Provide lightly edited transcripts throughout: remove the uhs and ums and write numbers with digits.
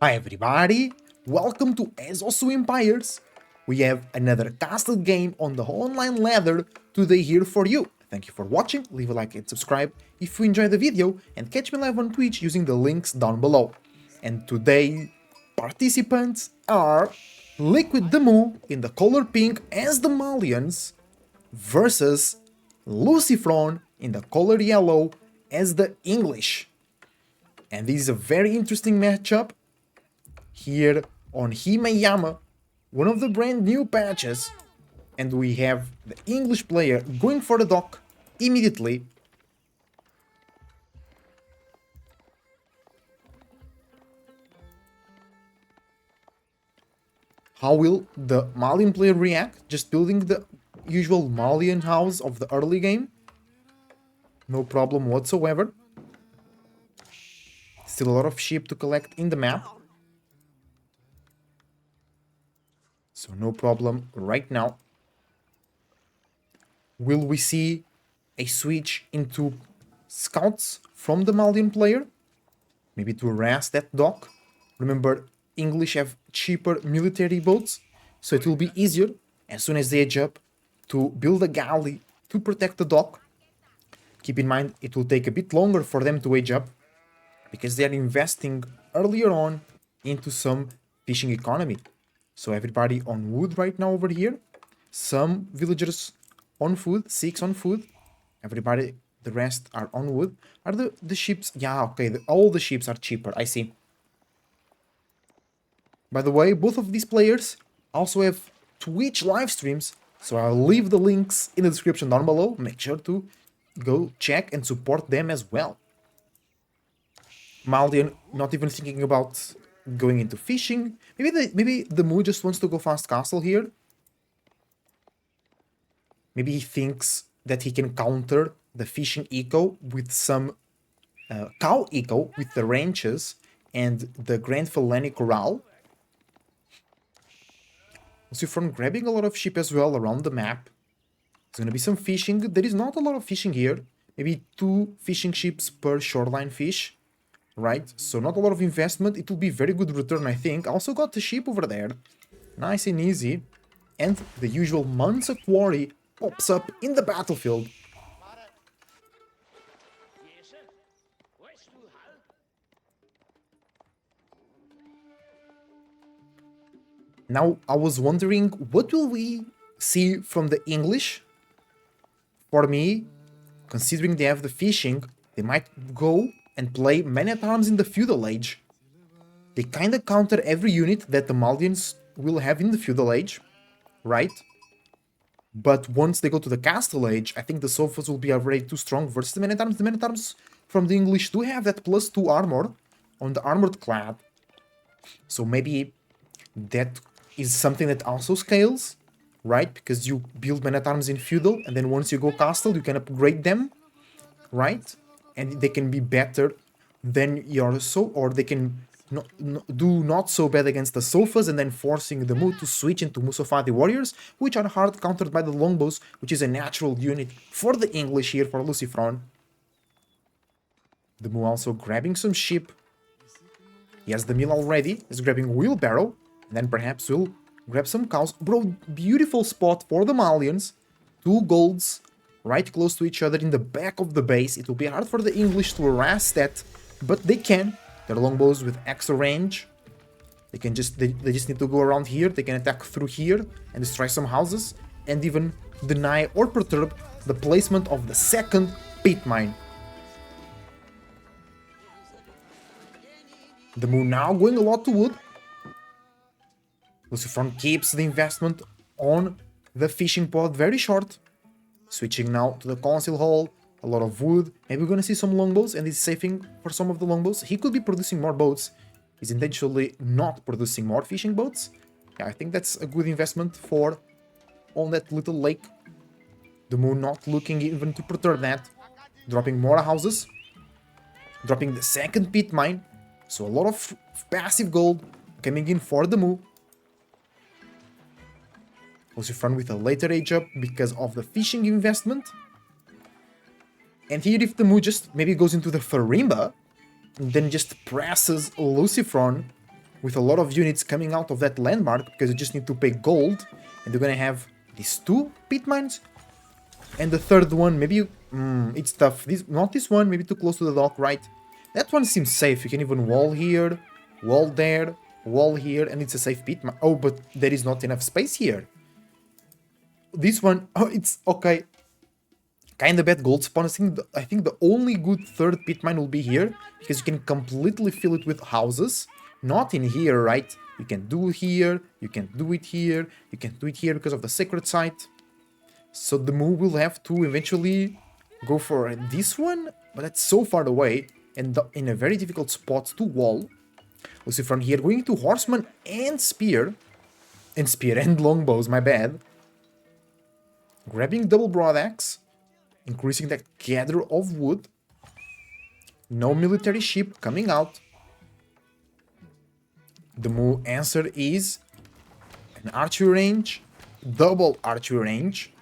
Hi everybody, welcome to Also Empires. We have another castle game on the online ladder today here for you. Thank you for watching, leave a like and subscribe if you enjoyed the video and catch me live on Twitch using the links down below. And today participants are Liquid Demu in the color pink as the Malians versus Lucifron in the color yellow as the English. And this is a very interesting matchup here on Himayama, one of the brand new patches, and we have the English player going for the dock immediately. How will the Malian player react? Just building the usual Malian house of the early game. No problem whatsoever. Still a lot of sheep to collect in the map. So no problem right now. Will we see a switch into scouts from the Malian player? Maybe to harass that dock? Remember, English have cheaper military boats, so it will be easier as soon as they edge up to build a galley to protect the dock. Keep in mind, it will take a bit longer for them to age up because they are investing earlier on into some fishing economy. So everybody on wood right now over here. Some villagers on food, 6 on food. Everybody, the rest are on wood. Are the ships? Yeah, okay, all the ships are cheaper, I see. By the way, both of these players also have Twitch live streams, so I'll leave the links in the description down below. Make sure to go check and support them as well. Maldian not even thinking about going into fishing. Maybe the Mu just wants to go fast castle here. Maybe he thinks that he can counter the fishing eco with some cow eco with the ranches and the Grand Felani Corral. Also from grabbing a lot of sheep as well around the map. There's gonna be some fishing. There is not a lot of fishing here. Maybe 2 fishing ships per shoreline fish. Right, so not a lot of investment. It will be very good return, I think. Also got the sheep over there. Nice and easy. And the usual Mansa quarry pops up in the battlefield. Now, I was wondering, what will we see from the English? For me, considering they have the fishing, they might go and play men-at-arms in the feudal age. They kinda counter every unit that the Maldians will have in the feudal age, right? But once they go to the castle age, I think the sofas will be already too strong versus the men-at-arms. The men-at-arms from the English do have that +2 armor on the armored clad. So maybe that is something that also scales, right? Because you build men-at-arms in feudal, and then once you go castle, you can upgrade them, right? And they can be better than your or they can do not so bad against the sofas, and then forcing the Mu to switch into Musafadi warriors, which are hard countered by the longbows, which is a natural unit for the English here for Lucifron. The Mu also grabbing some sheep. He has the mill already. He's grabbing wheelbarrow, and then perhaps we'll grab some cows. Bro, beautiful spot for the Malians. 2 golds right close to each other in the back of the base. It will be hard for the English to harass that, but they can. They're longbows with extra range. They can just they just need to go around here. They can attack through here and destroy some houses, and even deny or perturb the placement of the second pit mine. The Moon now going a lot to wood. Lucifron keeps the investment on the fishing pod very short. Switching now to the council hall, a lot of wood. Maybe we're gonna see some longbows, and he's saving for some of the longbows. He could be producing more boats. He's intentionally not producing more fishing boats. Yeah, I think that's a good investment for on that little lake. The Moon not looking even to perturb that. Dropping more houses. Dropping the second pit mine. So a lot of passive gold coming in for the Mu. Lucifron with a later age up because of the fishing investment. And here if the Mu just maybe goes into the Farimba, and then just presses Lucifron with a lot of units coming out of that landmark because you just need to pay gold, and you're gonna have these 2 pit mines, and the third one, maybe it's tough. Not this one, maybe too close to the dock, right? That one seems safe. You can even wall here, wall there, wall here, and it's a safe pit mine. Oh, but there is not enough space here. This one, oh, it's okay. Kinda bad gold spawn. I think the only good third pit mine will be here, because you can completely fill it with houses. Not in here, right? You can do it here, you can do it here, you can do it here because of the sacred site. So the move will have to eventually go for this one, but that's so far away and in a very difficult spot to wall. We'll see from here going to horseman and spear and longbows, my bad. Grabbing double broadaxe, increasing that gather of wood. No military ship coming out. The move answer is an archery range, double archery range.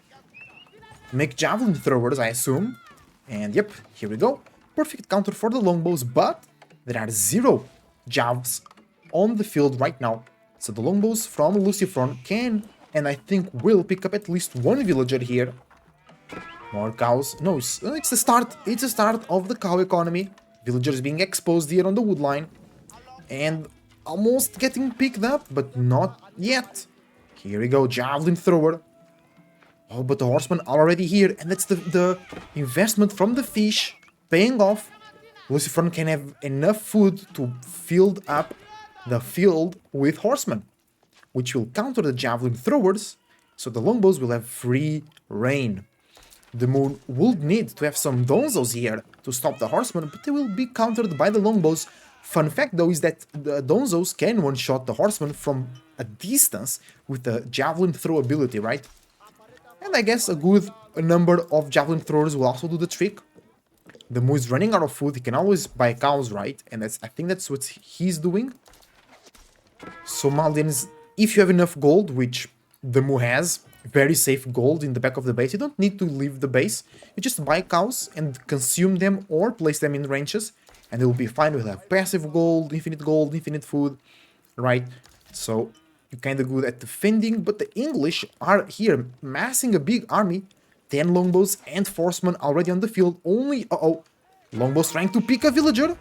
Make javelin throwers, I assume. And yep, here we go. Perfect counter for the longbows, but there are 0 javs on the field right now. So the longbows from Lucifron can, and I think will, pick up at least 1 villager here. More cows. No, it's the start. It's the start of the cow economy. Villagers being exposed here on the wood line. And almost getting picked up, but not yet. Here we go, javelin thrower. Oh, but the horsemen are already here, and that's the investment from the fish paying off. Lucifron can have enough food to fill up the field with horsemen, which will counter the javelin throwers, so the longbows will have free reign. The moon would need to have some donzos here to stop the horsemen, but they will be countered by the longbows. Fun fact though is that the donzos can one-shot the horsemen from a distance with the javelin throw ability, right? And I guess a good number of javelin throwers will also do the trick. The Mu is running out of food, he can always buy cows, right? And I think that's what he's doing. So Maldians, if you have enough gold, which the Mu has, very safe gold in the back of the base, you don't need to leave the base. You just buy cows and consume them or place them in ranches, and they'll be fine. We'll have passive gold, infinite food, right? So you're kind of good at defending, but the English are here massing a big army. 10 longbows and horsemen already on the field. Only, longbows trying to pick a villager.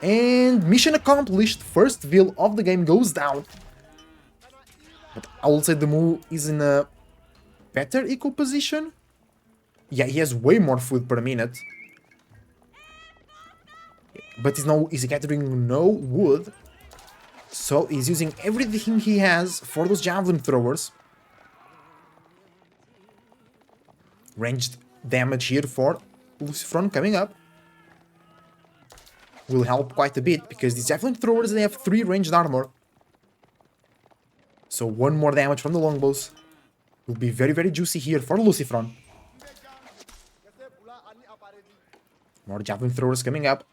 And mission accomplished. First vill of the game goes down. But I will say the Mu is in a better eco position. Yeah, he has way more food per minute. But he's gathering no wood. So he's using everything he has for those javelin throwers. Ranged damage here for Lucifron coming up. Will help quite a bit, because these javelin throwers, they have 3 ranged armor. So 1 more damage from the longbows will be very, very juicy here for Lucifron. More javelin throwers coming up.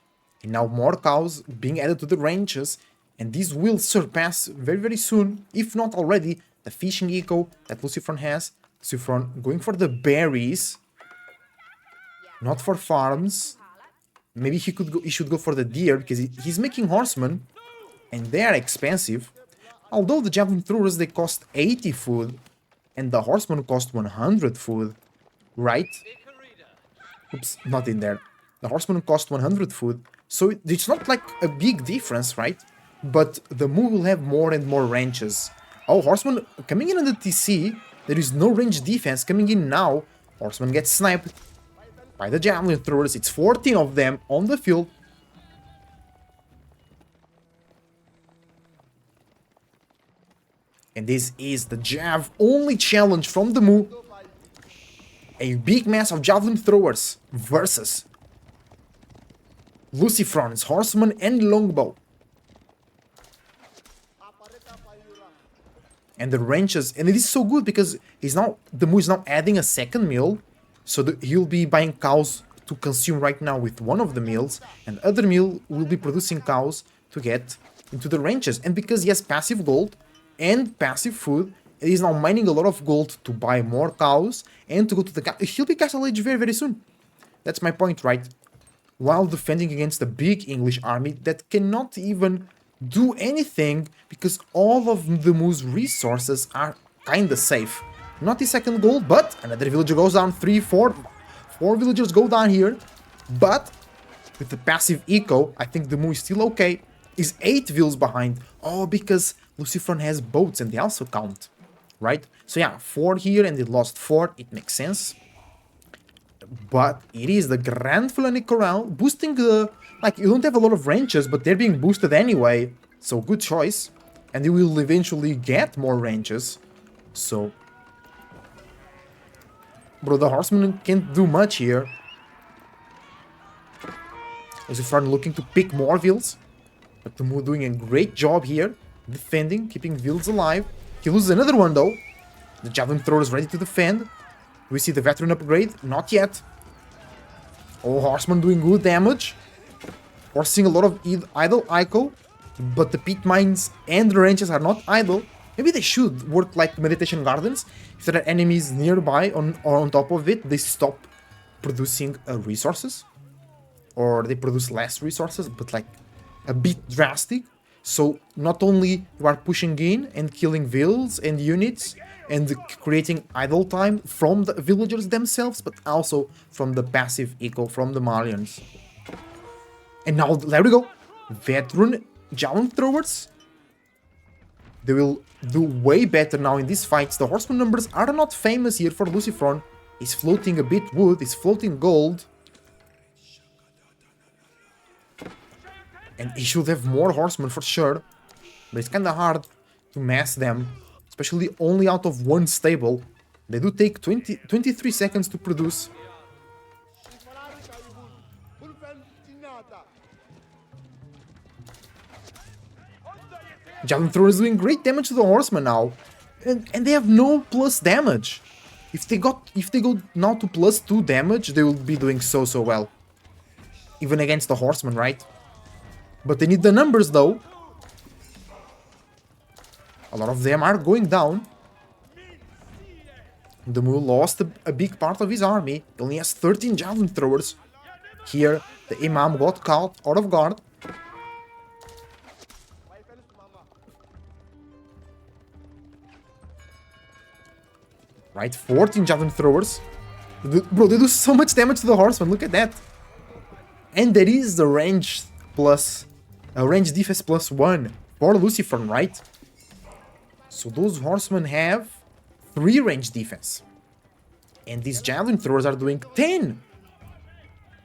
And now more cows being added to the ranges. And these will surpass very, very soon, if not already, the fishing eco that Lucifron has. Lucifron going for the berries, not for farms. Maybe he should go for the deer, because he's making horsemen, and they are expensive. Although the javelin throwers, they cost 80 food, and the horsemen cost 100 food, right? Oops, not in there. The horsemen cost 100 food, so it's not like a big difference, right? But the Mu will have more and more ranges. Oh, horsemen coming in on the TC. There is no range defense coming in now. Horseman gets sniped by the javelin throwers. It's 14 of them on the field. And this is the Jav only challenge from the Mu. A big mass of javelin throwers versus Lucifron's horseman and longbow. And the ranches, and it is so good because the Mu is now adding a second meal, so he'll be buying cows to consume right now with one of the meals, and other meal will be producing cows to get into the ranches. And because he has passive gold and passive food, he's now mining a lot of gold to buy more cows and to go to the he'll be castle age very, very soon. That's my point, right? While defending against a big English army that cannot even do anything because all of the Moo's resources are kinda safe. Not the second goal, but another villager goes down. 3, 4, 4 villagers go down here. But with the passive eco, I think the Moo is still okay. Is 8 vills behind. Oh, because Lucifron has boats and they also count. Right? So yeah, 4 here and they lost 4. It makes sense. But it is the Grand Fulani Corral boosting the... Like, you don't have a lot of ranches, but they're being boosted anyway. So good choice. And you will eventually get more ranches. So... Bro, the horseman can't do much here. Lucifron looking to pick more vills. But the Moo doing a great job here. Defending, keeping vills alive. He loses another one though. The javelin thrower is ready to defend. We see the veteran upgrade. Not yet. Oh, horseman doing good damage. Forcing a lot of idle Ico. But the pit mines and the ranches are not idle. Maybe they should work like meditation gardens. If there are enemies nearby or on top of it, they stop producing resources. Or they produce less resources, but like a bit drastic. So not only you are pushing in and killing vills and units and creating idle time from the villagers themselves, but also from the passive eco from the Malians. And now, there we go. Veteran javelin throwers. They will do way better now in these fights. The horseman numbers are not famous here for Lucifron. He's floating a bit wood, he's floating gold. And he should have more horsemen for sure. But it's kinda hard to mass them. Especially only out of one stable. They do take 23 seconds to produce. Javelin thrower is doing great damage to the horseman now. And they have no plus damage. If they go now to +2 damage, they will be doing so well. Even against the horseman, right? But they need the numbers though. A lot of them are going down. The Moo lost a big part of his army. He only has 13 javelin throwers. Here, the Imam got caught out of guard. Right, 14 javelin throwers. Bro, they do so much damage to the horseman, look at that. And there is the range plus... range defense +1 for Lucifron, right? So those horsemen have 3 range defense. And these javelin throwers are doing 10.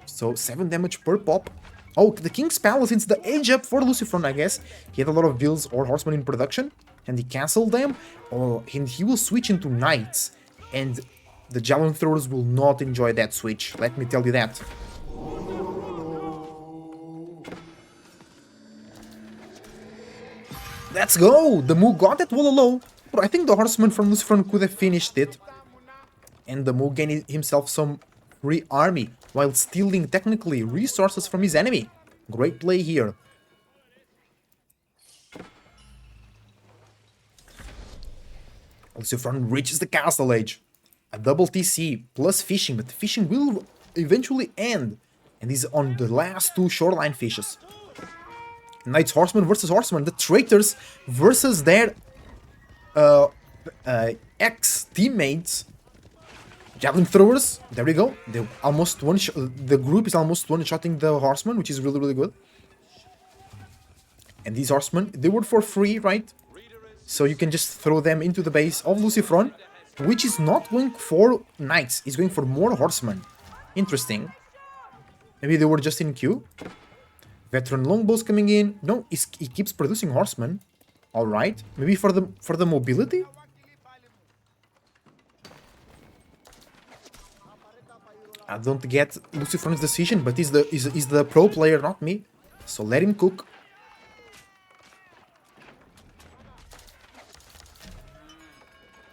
So 7 damage per pop. Oh, the King's Palace, it's the age up for Lucifron, I guess. He had a lot of vills or horsemen in production. And he cancelled them. Oh, and he will switch into knights. And the javelin throwers will not enjoy that switch. Let me tell you that. Let's go! The Moo got that wall low. But I think the horseman from Lucifron could have finished it. And the Moo gained himself some free army, while stealing technically resources from his enemy. Great play here. Lucifron reaches the castle age. A double TC plus fishing, but the fishing will eventually end. And he's on the last 2 shoreline fishes. Knights Horseman versus Horseman, the traitors versus their ex-teammates. Javelin throwers, there we go. They almost the group is almost one-shotting the Horseman, which is really good. And these Horsemen, they were for free, right? So you can just throw them into the base of Lucifron, which is not going for Knights, it's going for more Horsemen. Interesting. Maybe they were just in queue. Veteran longbows coming in. No, he keeps producing horsemen. All right, maybe for the mobility. I don't get Lucifron's decision, but he's the pro player, not me. So let him cook.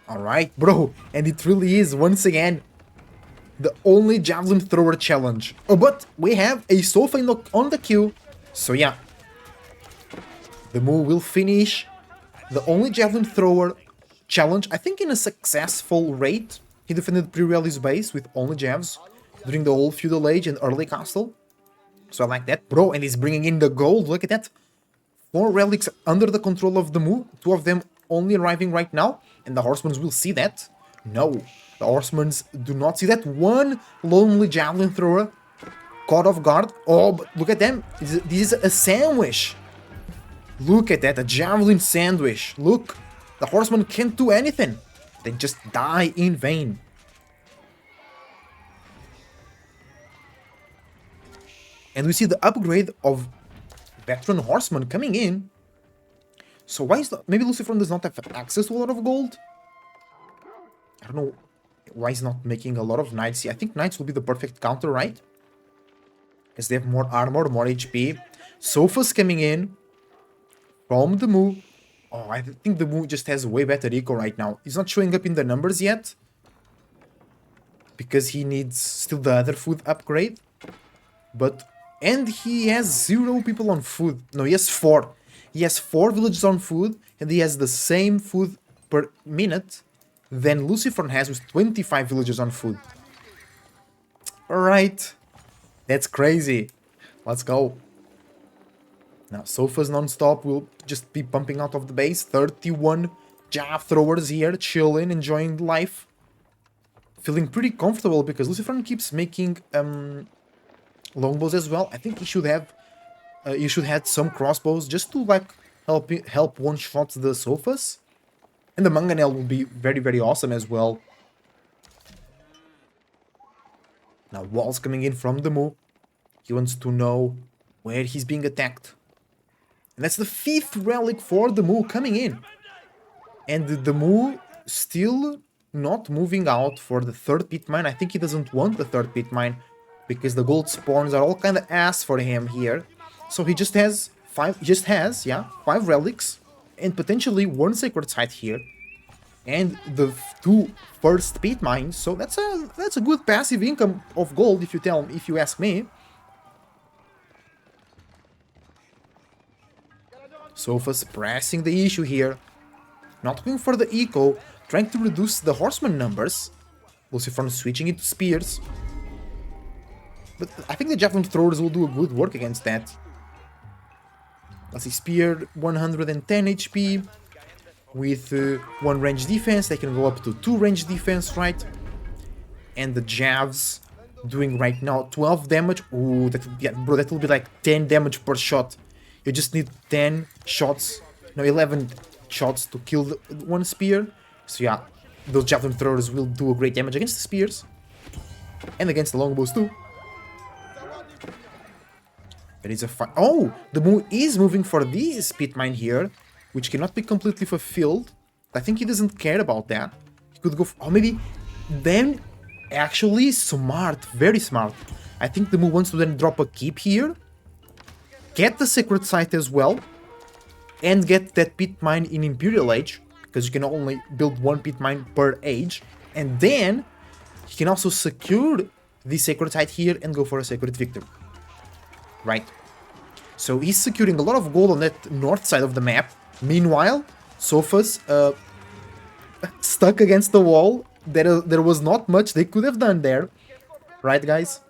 All right, bro, and it really is once again the only javelin thrower challenge. Oh, but we have a Sofa on the queue. So yeah, the Moo will finish the only javelin thrower challenge, I think in a successful rate. He defended Pre-Rally's base with Onlyjavs during the whole feudal age and early castle. So I like that, bro, and he's bringing in the gold, look at that. 4 relics under the control of the Mu, 2 of them only arriving right now, and the Horsemen will see that. No, the Horsemen do not see that. One lonely javelin thrower caught off guard. Oh, but look at them. This is a sandwich. Look at that, a javelin sandwich. Look, the Horsemen can't do anything. They just die in vain. And we see the upgrade of Veteran Horseman coming in. So why is the... Maybe Lucifer does not have access to a lot of gold? I don't know why he's not making a lot of knights. I think knights will be the perfect counter, right? As they have more armor, more HP. Sofas coming in from the Mu. Oh, I think the Mu just has way better eco right now. He's not showing up in the numbers yet, because he needs still the other food upgrade. But... And he has 0 people on food. No, he has 4. He has 4 villagers on food, and he has the same food per minute than Lucifer has with 25 villagers on food. Alright. That's crazy. Let's go. Now, Sofas non-stop will just be pumping out of the base. 31 jab throwers here, chilling, enjoying life. Feeling pretty comfortable because Lucifer keeps making longbows as well. I think he should have some crossbows just to like help one-shot the Sofas. And the Mangonel will be very, very awesome as well. Now, walls coming in from the Mu. He wants to know where he's being attacked. And that's the 5th relic for the Mu coming in. And the Mu still not moving out for the 3rd pit mine. I think he doesn't want the 3rd pit mine, because the gold spawns are all kind of ass for him here. So he just has 5 relics and potentially 1 sacred site here. And the 2 first pit mines. So that's a good passive income of gold if you ask me. Sofas pressing the issue here. Not going for the eco, trying to reduce the horseman numbers. Lucifer switching into spears. But I think the javelin throwers will do a good work against that. Let's see, spear 110 HP. With 1 range defense, they can go up to 2 range defense, right? And the Javs doing right now 12 damage. Ooh, that will be like 10 damage per shot. You just need 10 shots, no, 11 shots to kill one spear. So yeah, those javelin throwers will do a great damage against the spears. And against the longbows too. There is a fight. Oh, the Mu is moving for this pit mine here, which cannot be completely fulfilled. I think he doesn't care about that. He could go for... Oh, maybe... Then, actually, smart. Very smart. I think the Mu wants to then drop a keep here. Get the sacred site as well. And get that pit mine in Imperial Age. Because you can only build 1 pit mine per age. And then, he can also secure the sacred site here and go for a sacred victory. Right. So he's securing a lot of gold on that north side of the map. Meanwhile, Sofas stuck against the wall. There was not much they could have done there. Right, guys?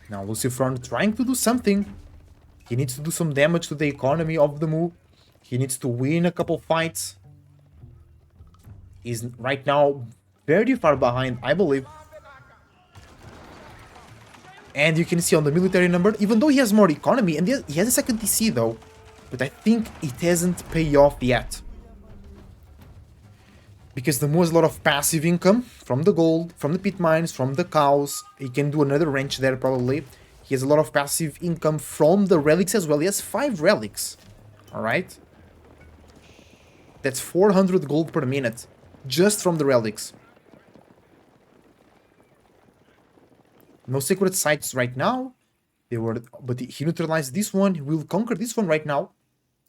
Now Lucifer trying to do something. He needs to do some damage to the economy of the Mu. He needs to win a couple fights. He's right now very far behind, I believe. And you can see on the military number, even though he has more economy, and he has a second TC though, but I think it hasn't paid off yet. Because the Mu has a lot of passive income from the gold, from the pit mines, from the cows. He can do another ranch there probably. He has a lot of passive income from the relics as well. He has 5 relics. Alright. That's 400 gold per minute. Just from the relics. No sacred sites right now. But he neutralized this one. He will conquer this one right now.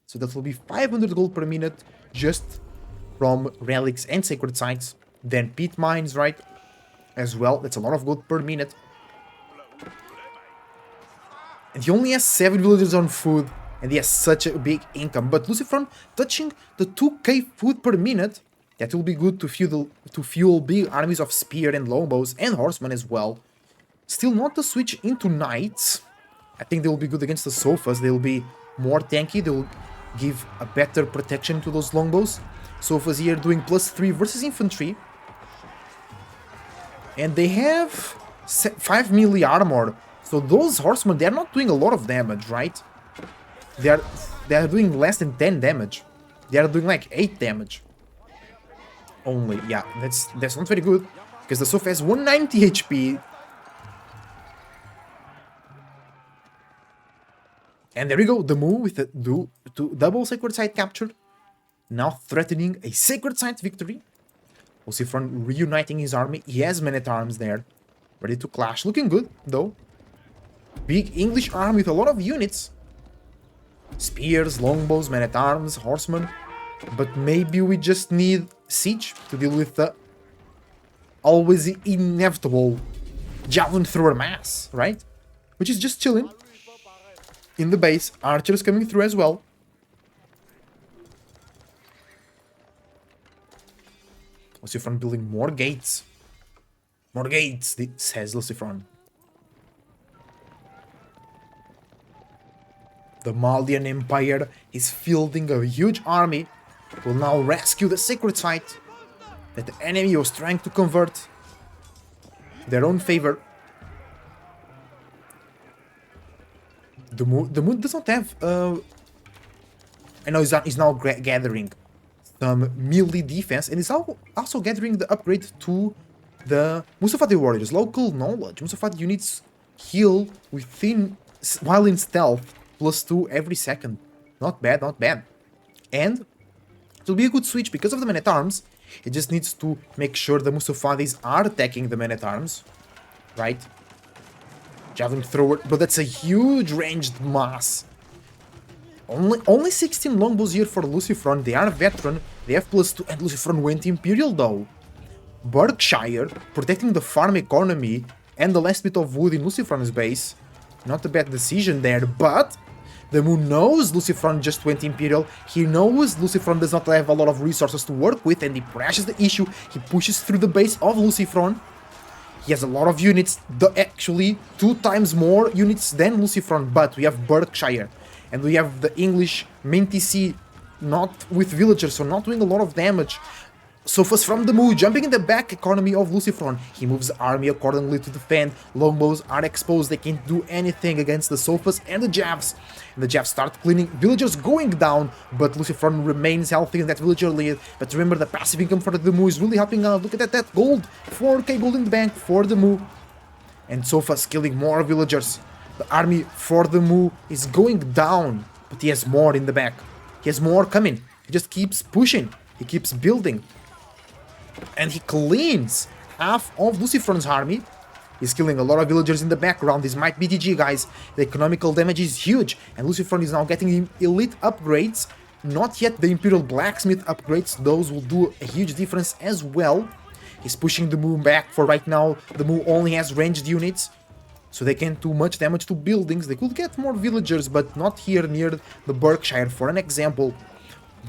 So that will be 500 gold per minute just from relics and sacred sites. Then pit mines, right? As well. That's a lot of gold per minute. And he only has 7 villagers on food. And he has such a big income. But Lucifer touching the 2k food per minute That will be good to fuel big armies of spear and longbows and horsemen as well. Still not to switch into knights. I think they will be good against the sofas. They will be more tanky. They will give a better protection to those longbows. Sofas here doing +3 versus infantry. And they have 5 melee armor. So those horsemen, they're not doing a lot of damage, right? They are doing less than 10 damage. They are doing like 8 damage. Only, yeah, that's not very good. Because the sofa has 190 HP. And there we go, the move with the double sacred site captured. Now threatening a sacred site victory. Lucifron reuniting his army. He has men-at-arms there, ready to clash. Looking good, though. Big English army with a lot of units. Spears, longbows, men-at-arms, horsemen. But maybe we just need siege to deal with the always inevitable javelin thrower mass, right? Which is just chilling. In the base, archers coming through as well. Lucifron building more gates. More gates, says Lucifron. The Malian Empire is fielding a huge army. Will now rescue the sacred site that the enemy was trying to convert their own favor. The moon does not have. I know he's now gathering some melee defense, and he's also gathering the upgrade to the Musafati warriors. Local knowledge. Musafati units heal while in stealth, +2 every second. Not bad, not bad. And it will be a good switch because of the men-at-arms. It just needs to make sure the Musafatis are attacking the men-at-arms, right? Javelin thrower, but that's a huge ranged mass. Only 16 longbows here for Lucifron. They are veteran. They have +2, and Lucifron went Imperial though. Berkshire protecting the farm economy and the last bit of wood in Lucifron's base. Not a bad decision there, but the moon knows Lucifron just went Imperial. He knows Lucifron does not have a lot of resources to work with, and he crashes the issue. He pushes through the base of Lucifron. He has a lot of units, actually 2 times more units than Lucifron, but we have Berkshire. And we have the English Minty not with villagers, so not doing a lot of damage. Sofas from the moon, jumping in the back economy of Lucifron. He moves the army accordingly to defend. Longbows are exposed, they can't do anything against the Sofas and the Javs. And the Javs start cleaning, villagers going down, but Lucifron remains healthy in that villager lead. But remember, the passive income for the Mu is really helping out. Look at that gold, 4k gold in the bank for the Mu. And Sofas killing more villagers. The army for the Mu is going down, but he has more in the back. He has more coming. He just keeps pushing, he keeps building. And he cleans half of Lucifron's army. He's killing a lot of villagers in the background. This might be GG, guys. The economical damage is huge. And Lucifron is now getting elite upgrades. Not yet the Imperial Blacksmith upgrades. Those will do a huge difference as well. He's pushing the Moon back for right now. The Moon only has ranged units, so they can't do much damage to buildings. They could get more villagers, but not here near the Berkshire. For an example,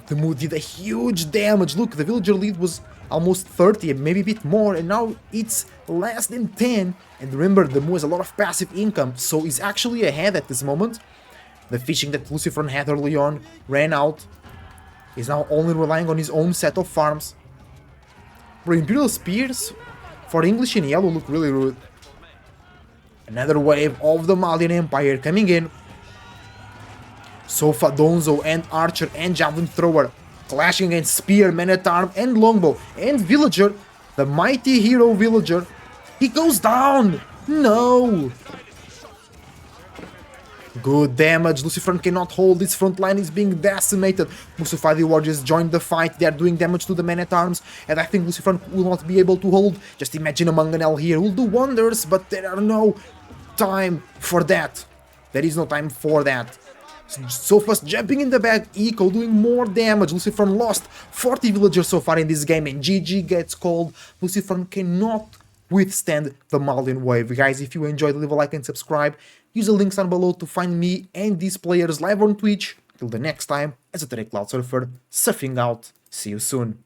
the Moon did a huge damage. Look, the villager lead was almost 30, maybe a bit more, and now it's less than 10. And remember, the Mu has a lot of passive income, so he's actually ahead at this moment. The fishing that Lucifron had early on ran out. He's now only relying on his own set of farms. Bro, Imperial Spears for English in yellow look really rude. Another wave of the Malian Empire coming in. Sofa, Donzo, and Archer, and Javelin Thrower clashing against Spear, Man-at-Arm, and Longbow, and Villager, the mighty hero Villager. He goes down! No! Good damage. Lucifron cannot hold. His front line is being decimated. Musafadi warriors joined the fight. They are doing damage to the men-at-arms, and I think Lucifron will not be able to hold. Just imagine a Mangonel here. Will do wonders, but there are no time for that. There is no time for that. So fast jumping in the back, Eco doing more damage. Lucifron lost 40 villagers so far in this game, and GG gets called. Lucifron cannot withstand the Malian wave. Guys, if you enjoyed, leave a like and subscribe. Use the links down below to find me and these players live on Twitch. Till the next time, as a Cloud Surfer, surfing out. See you soon.